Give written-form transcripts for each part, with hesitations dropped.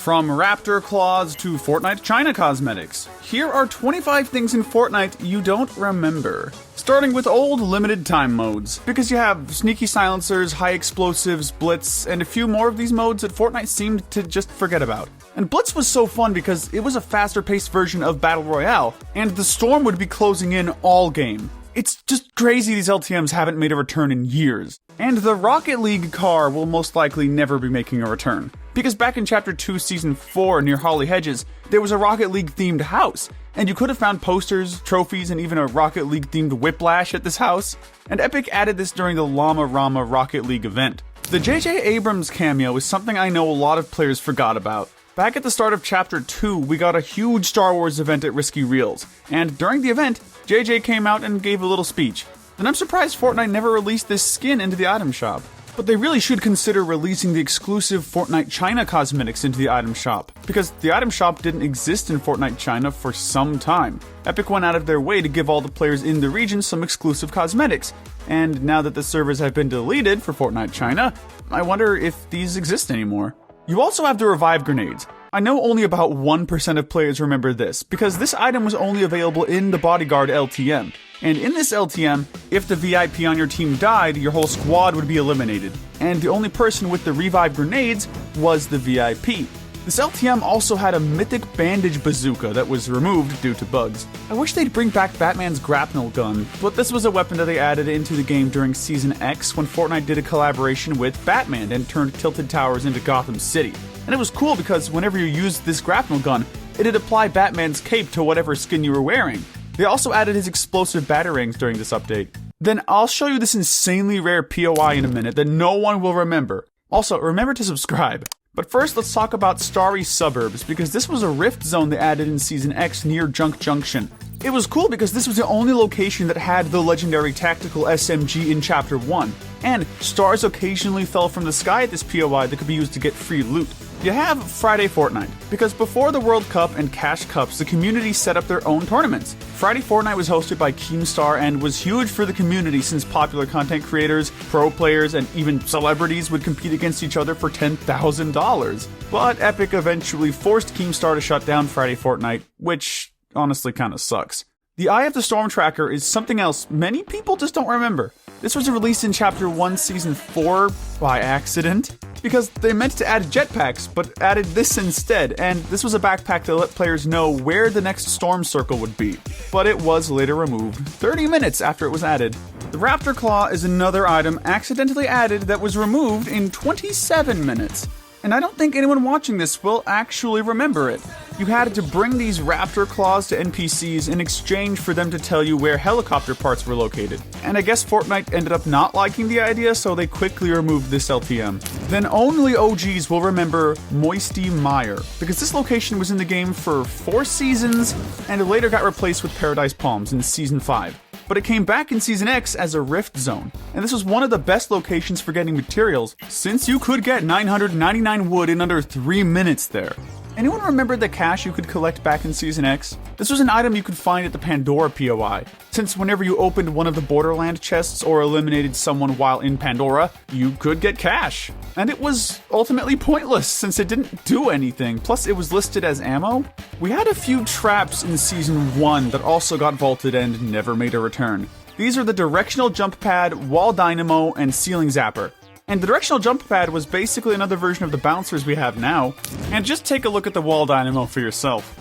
From raptor claws to Fortnite China cosmetics, here are 25 things in Fortnite you don't remember. Starting with old limited time modes, because you have sneaky silencers, high explosives, blitz, and a few more of these modes that Fortnite seemed to just forget about. And Blitz was so fun because it was a faster paced version of Battle Royale, and the storm would be closing in all game. It's just crazy these LTMs haven't made a return in years. And the Rocket League car will most likely never be making a return. Because back in Chapter 2 Season 4 near Holly Hedges, there was a Rocket League themed house. And you could have found posters, trophies, and even a Rocket League themed whiplash at this house. And Epic added this during the Llama Rama Rocket League event. The J.J. Abrams cameo is something I know a lot of players forgot about. Back at the start of Chapter 2, we got a huge Star Wars event at Risky Reels, and during the event, JJ came out and gave a little speech. And I'm surprised Fortnite never released this skin into the item shop. But they really should consider releasing the exclusive Fortnite China cosmetics into the item shop, because the item shop didn't exist in Fortnite China for some time. Epic went out of their way to give all the players in the region some exclusive cosmetics, and now that the servers have been deleted for Fortnite China, I wonder if these exist anymore. You also have the revive grenades. I know only about 1% of players remember this, because this item was only available in the Bodyguard LTM. And in this LTM, if the VIP on your team died, your whole squad would be eliminated. And the only person with the revive grenades was the VIP. This LTM also had a mythic bandage bazooka that was removed due to bugs. I wish they'd bring back Batman's grapnel gun, but this was a weapon that they added into the game during Season X when Fortnite did a collaboration with Batman and turned Tilted Towers into Gotham City. And it was cool because whenever you used this grapnel gun, it'd apply Batman's cape to whatever skin you were wearing. They also added his explosive batarangs during this update. Then I'll show you this insanely rare POI in a minute that no one will remember. Also, remember to subscribe. But first, let's talk about Starry Suburbs, because this was a rift zone they added in Season X near Junk Junction. It was cool because this was the only location that had the legendary tactical SMG in Chapter 1, and stars occasionally fell from the sky at this POI that could be used to get free loot. You have Friday Fortnite, because before the World Cup and Cash Cups, the community set up their own tournaments. Friday Fortnite was hosted by Keemstar and was huge for the community since popular content creators, pro players, and even celebrities would compete against each other for $10,000. But Epic eventually forced Keemstar to shut down Friday Fortnite, which honestly kinda sucks. The Eye of the Storm Tracker is something else many people just don't remember. This was released in Chapter 1 Season 4 by accident, because they meant to add jetpacks, but added this instead, and this was a backpack to let players know where the next storm circle would be. But it was later removed, 30 minutes after it was added. The Raptor Claw is another item accidentally added that was removed in 27 minutes. And I don't think anyone watching this will actually remember it. You had to bring these raptor claws to NPCs in exchange for them to tell you where helicopter parts were located. And I guess Fortnite ended up not liking the idea, so they quickly removed this LTM. Then only OGs will remember Moisty Mire, because this location was in the game for 4 seasons, and it later got replaced with Paradise Palms in Season 5. But it came back in Season X as a rift zone, and this was one of the best locations for getting materials, since you could get 999 wood in under 3 minutes there. Anyone remember the cash you could collect back in Season X? This was an item you could find at the Pandora POI, since whenever you opened one of the Borderland chests or eliminated someone while in Pandora, you could get cash. And it was ultimately pointless since it didn't do anything, plus it was listed as ammo. We had a few traps in Season 1 that also got vaulted and never made a return. These are the Directional Jump Pad, Wall Dynamo, and Ceiling Zapper. And the Directional Jump Pad was basically another version of the bouncers we have now. And just take a look at the Wall Dynamo for yourself.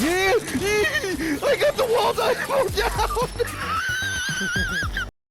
Yeah! I got the Wall Dynamo down!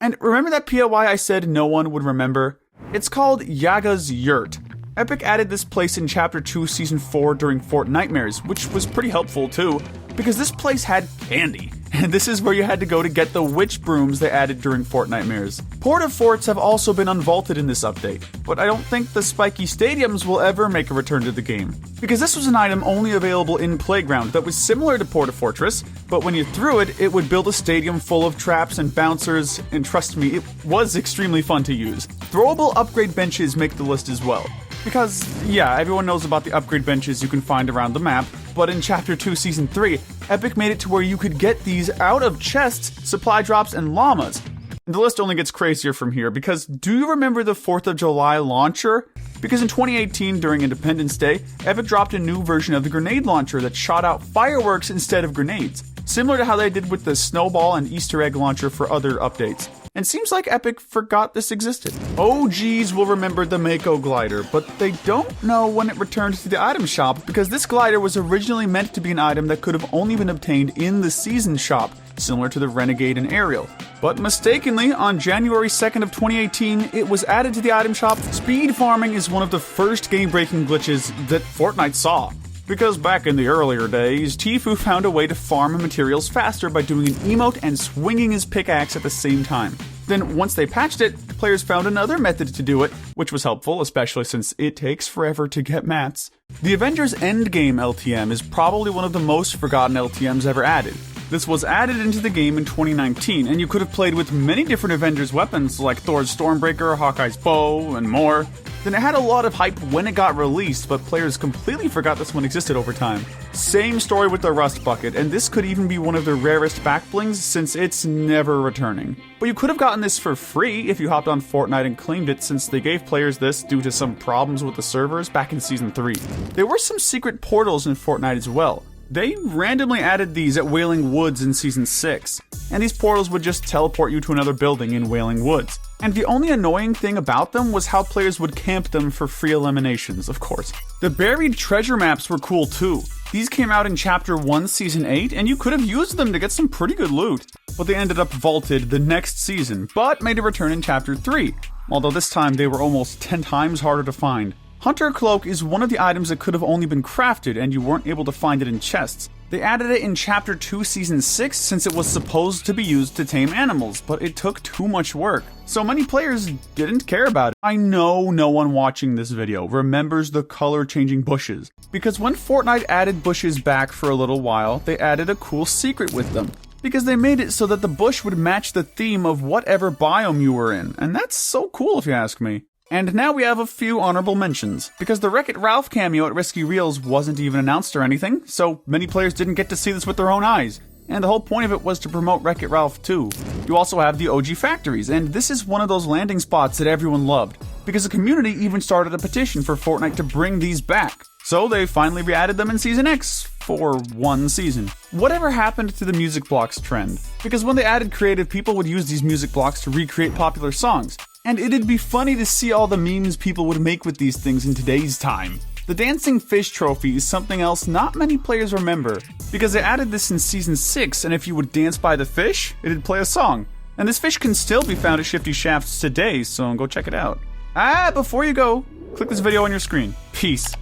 And remember that POI I said no one would remember? It's called Yaga's Yurt. Epic added this place in Chapter 2 Season 4 during Fort Nightmares, which was pretty helpful too, because this place had candy. And this is where you had to go to get the witch brooms they added during Fort Nightmares. Porta Forts have also been unvaulted in this update, but I don't think the spiky stadiums will ever make a return to the game. Because this was an item only available in Playground that was similar to Porta Fortress, but when you threw it, it would build a stadium full of traps and bouncers, and trust me, it was extremely fun to use. Throwable upgrade benches make the list as well. Because, yeah, everyone knows about the upgrade benches you can find around the map, but in Chapter 2 Season 3, Epic made it to where you could get these out of chests, supply drops, and llamas. And the list only gets crazier from here, because do you remember the 4th of July launcher? Because in 2018, during Independence Day, Epic dropped a new version of the grenade launcher that shot out fireworks instead of grenades, similar to how they did with the Snowball and Easter egg launcher for other updates. And seems like Epic forgot this existed. OGs will remember the Mako glider, but they don't know when it returned to the item shop because this glider was originally meant to be an item that could have only been obtained in the season shop, similar to the Renegade and Ariel. But mistakenly, on January 2nd of 2018, it was added to the item shop. Speed farming is one of the first game-breaking glitches that Fortnite saw. Because back in the earlier days, Tfue found a way to farm materials faster by doing an emote and swinging his pickaxe at the same time. Then, once they patched it, players found another method to do it, which was helpful, especially since it takes forever to get mats. The Avengers Endgame LTM is probably one of the most forgotten LTMs ever added. This was added into the game in 2019, and you could have played with many different Avengers weapons like Thor's Stormbreaker, Hawkeye's bow, and more. Then it had a lot of hype when it got released, but players completely forgot this one existed over time. Same story with the Rust Bucket, and this could even be one of the rarest backblings since it's never returning. But you could have gotten this for free if you hopped on Fortnite and claimed it, since they gave players this due to some problems with the servers back in Season 3. There were some secret portals in Fortnite as well. They randomly added these at Wailing Woods in Season 6, and these portals would just teleport you to another building in Wailing Woods. And the only annoying thing about them was how players would camp them for free eliminations, of course. The buried treasure maps were cool too. These came out in Chapter 1, Season 8, and you could have used them to get some pretty good loot. But they ended up vaulted the next season, but made a return in Chapter 3, although this time they were almost 10 times harder to find. Hunter Cloak is one of the items that could have only been crafted and you weren't able to find it in chests. They added it in Chapter 2 Season 6 since it was supposed to be used to tame animals, but it took too much work. So many players didn't care about it. I know no one watching this video remembers the color changing bushes, because when Fortnite added bushes back for a little while, they added a cool secret with them. Because they made it so that the bush would match the theme of whatever biome you were in, and that's so cool if you ask me. And now we have a few honorable mentions, because the Wreck-It Ralph cameo at Risky Reels wasn't even announced or anything, so many players didn't get to see this with their own eyes. And the whole point of it was to promote Wreck-It Ralph too. You also have the OG factories, and this is one of those landing spots that everyone loved, because the community even started a petition for Fortnite to bring these back. So they finally re-added them in Season X, for one season. Whatever happened to the music blocks trend? Because when they added creative, people would use these music blocks to recreate popular songs. And it'd be funny to see all the memes people would make with these things in today's time. The Dancing Fish Trophy is something else not many players remember, because they added this in Season 6, and if you would dance by the fish, it'd play a song. And this fish can still be found at Shifty Shafts today, so go check it out. Before you go, click this video on your screen. Peace.